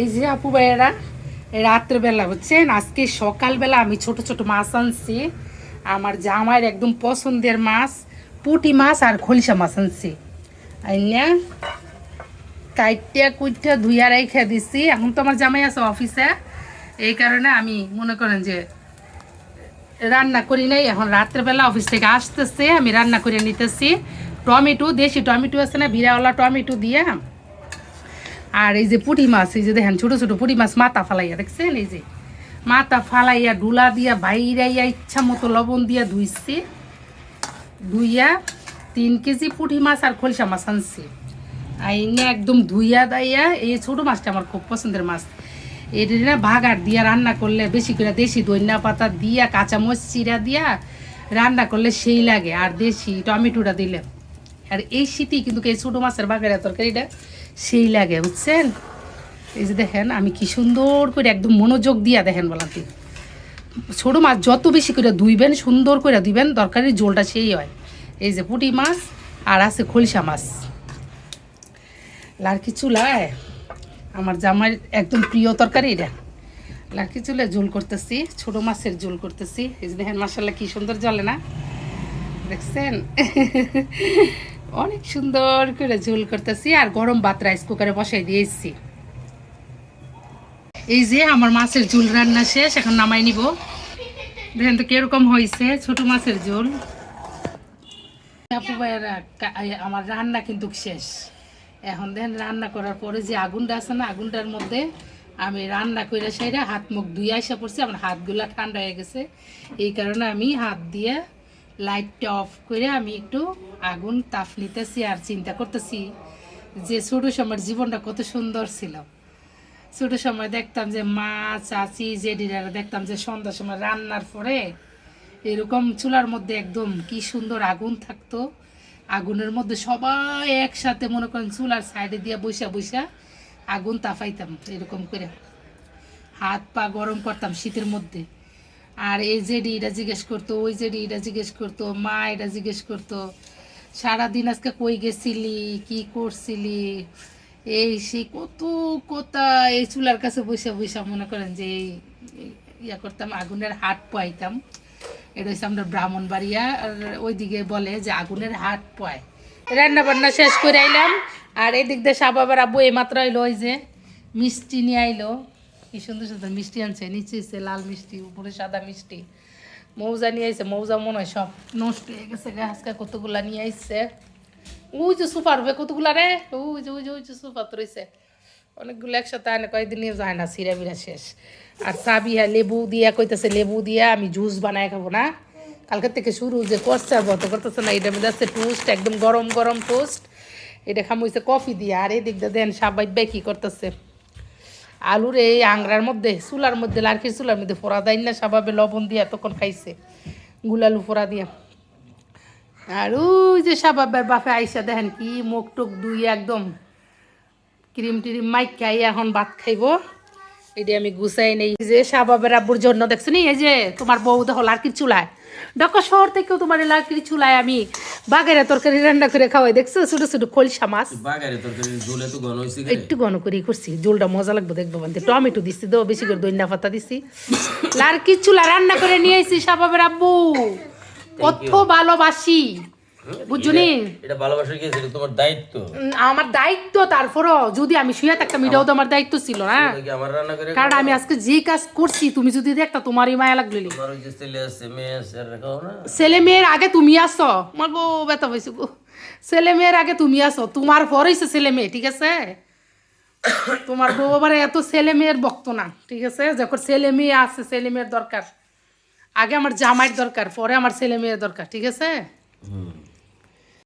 এই যে আপু ভাইয়েরা রাত্রেবেলা বুঝছেন, আজকে সকালবেলা আমি ছোট ছোট মাছ আনছি। আমার জামাইয়ের একদম পছন্দের মাছ, পুঁটি মাছ আর খলিশা মাছ আনছি। আইনা কাইটিয়া কুইটা ধুইয়া রেখে দিছি। এখন তো আমার জামাই আছে অফিসে, এই কারণে আমি মনে করেন যে রান্না করি নাই। এখন রাত্রেবেলা অফিস থেকে আসতেছে, আমি রান্না করে নিতেছি। টমেটো, দেশি টমেটো আছে না, বিরাওয়ালা টমেটো দিয়ে। আর এই যে পুঁটি মাছ, এই যে দেখেন ছোটো ছোটো পুঁটি মাছ মাথা ফালাইয়া, দেখছেন? এই যে মাথা ফালাইয়া ডুলা দিয়া বাইরাইয়া ইচ্ছা মতো লবণ দিয়া ধুইছি। ধুইয়া 3 কেজি পুঁটি মাছ আর খলসা মাছ আনছি। আইনে একদম ধুইয়া দাইয়া, এই ছোটো মাছটা আমার খুব পছন্দের মাছ। এটা না ভাগার দিয়া রান্না করলে, বেশি করে দেশি ধনিয়া পাতা দিয়া কাঁচামরিচ চিরা দিয়া রান্না করলে সেই লাগে, আর দেশি টমেটোটা দিলে। আর এই শীতেই কিন্তু এই ছোটো মাছের বাগারের তরকারিটা সেই লাগে, বুঝছেন? এই যে দেখেন আমি কি সুন্দর করে একদম মনোযোগ দিয়া দেখেন বলাতে, ছোটো মাছ যত বেশি করে ধুইবেন, সুন্দর করে ধুইবেন, তরকারির ঝোলটা সেই হয়। এই যে পুঁটি মাছ আর আছে খলসা মাছ। লাড়কি চুলায় আমার জামাই একদম প্রিয় তরকারি এটা। লাড়কি চুলায় ঝোল করতেছি, ছোটো মাছের ঝোল করতেছি। এই যে দেখেন মাশাআল্লাহ কি সুন্দর জ্বলে না, দেখছেন? অনেক সুন্দর করে ঝোল করতেছি। আর গরম ভাত রাইস কুকারে বসাই দিয়েছি। এই যে আমার মাছের ঝোল রান্না শেষ, এখন নামাই নিব। দেখেন তো কিরকম হয়েছে ছোট মাছের ঝোল। আপু ভাইয়েরা আমার রান্না কিন্তু শেষ। এখন দেখেন রান্না করার পরে যে আগুনটা আছে না, আগুনটার মধ্যে আমি রান্না করে সেটা হাত মুখ ধুয়ে আসা পড়ছি। আমার হাতগুলা ঠান্ডা হয়ে গেছে, এই কারণে আমি হাত দিয়ে লাইটটা অফ করে আমি একটু আগুন তাপ নিতেছি। আর চিন্তা করতেছি যে ছোটো সময়ের জীবনটা কত সুন্দর ছিল। ছোটো সময় দেখতাম যে মা, চাচি, জেডিরা দেখতাম যে সন্ধ্যার সময় রান্নার পরে এরকম চুলার মধ্যে একদম কি সুন্দর আগুন থাকতো। আগুনের মধ্যে সবাই একসাথে মনে করেন চুলার সাইডে দিয়ে বৈশা বৈশা আগুন তাপাইতাম এরকম করে, হাত পা গরম করতাম শীতের মধ্যে। আর এই জেডি এটা জিজ্ঞেস করতো, ওই জেডি এটা জিজ্ঞেস করতো, মা এটা জিজ্ঞেস করতো সারাদিন আজকে কই গেছিলি, কি করছিলি, এই সেই কত কথা এই চুলার কাছে বসে বসে মনে করেন যে ইয়া করতাম, আগুনের হাট পাইতাম। এটা হচ্ছে আমরা ব্রাহ্মণবাড়িয়া, আর ওইদিকে বলে যে আগুনের হাট পায়। রান্না বান্না শেষ করে আইলাম। আর এদিক দিয়ে সাবাবার আব্বু এইমাত্র আইলো, ওই যে মিষ্টি নিয়ে আইলো। কি সুন্দর সুন্দর মিষ্টি আনছে, নিচে লাল মিষ্টি, উপরে সাদা মিষ্টি। মৌজা নিয়ে আইছে, মৌজা মনে হয় সব নষ্ট হয়ে গেছে, গাছকা কতগুলা নিয়ে আইছে। ওই যে সুপার হবে কতগুলা রে, ওই যে সুপার তো রয়েছে অনেকগুলো একসাথে আনে, কয়েকদিন নিয়ে যায় না, সিরা বিরা শেষ। আর চাবি লেবু দিয়া কইতেছে, লেবু দিয়া আমি জুস বানায় খাবো না। কালকের থেকে শুরু যে করছে আর বলতে করতেছে না। এটার মধ্যে আছে টোস্ট, একদম গরম গরম টোস্ট, এটা খামইছে কফি দিয়ে। আর এই দিক দিয়ে দেন সাবাই বে কি করতেছে, আলুর এই আংরার মধ্যে চুলার মধ্যে, লাড়কির চুলার মধ্যে ফোড়া দেয় না সাবাবে লবণ দিয়ে তখন খাইছে, গুলালু ফোড়া দিয়া। আর ওই যে সাবাবের বাপে আইসা দেখেন কি মুখ টুক দুই একদম ক্রিম টিরিম মাইক খাই এখন ভাত খাইব। এটি আমি গুছাই নেই। যে সাবাবের আব্বুর জন্য দেখছো নি, এই যে তোমার বউ দেখো লাড়কির চুলায়, ঢাকা শহর থেকেও তোমার লাড়কির চুলায় আমি বাগেরা তরকারি রান্না করে খাওয়াই, দেখছো? ছোট ছোট খলসা মাছ একটু ঘন করে করছি, ঝোলটা মজা লাগবে দেখবো। বলতে টমেটো দিচ্ছি, দো বেশি করে ধনিয়া পাতা দিচ্ছি। লাড়কির চুলা রান্না করে নিয়ে এসেছি সাবাবের আব্বু, কত ভালোবাসি বুঝুনি। এটা ভালোবাসা কি, এটা তোমার দায়িত্ব। আমার দায়িত্ব, তারপরও যদি আমি শুয়ে থাকতাম এটাও তো আমার দায়িত্ব ছিল না। আমার রান্না করে কারণ আমি আজকে যে কাজ করছি তুমি যদি দেখতা তোমারই মায়া লাগলো। তোমার ওই যে ছেলে আছে, মেয়ে আছে, আর রাখাও না। ছেলে মেয়ের আগে তুমি আসো, আমার গো ব্যথা পাইছো গো। ছেলে মেয়ের আগে তুমি আসো, তোমার পরেইছে ছেলে মেয়ে, ঠিক আছে? তোমার বউ আবার এত ছেলে মেয়ের বক্ত না, ঠিক আছে? যখন ছেলে মেয়ে আছে, ছেলে মেয়ের দরকার, আগে আমার জামাইয়ের দরকার, পরে আমার ছেলে মেয়ের দরকার, ঠিক আছে?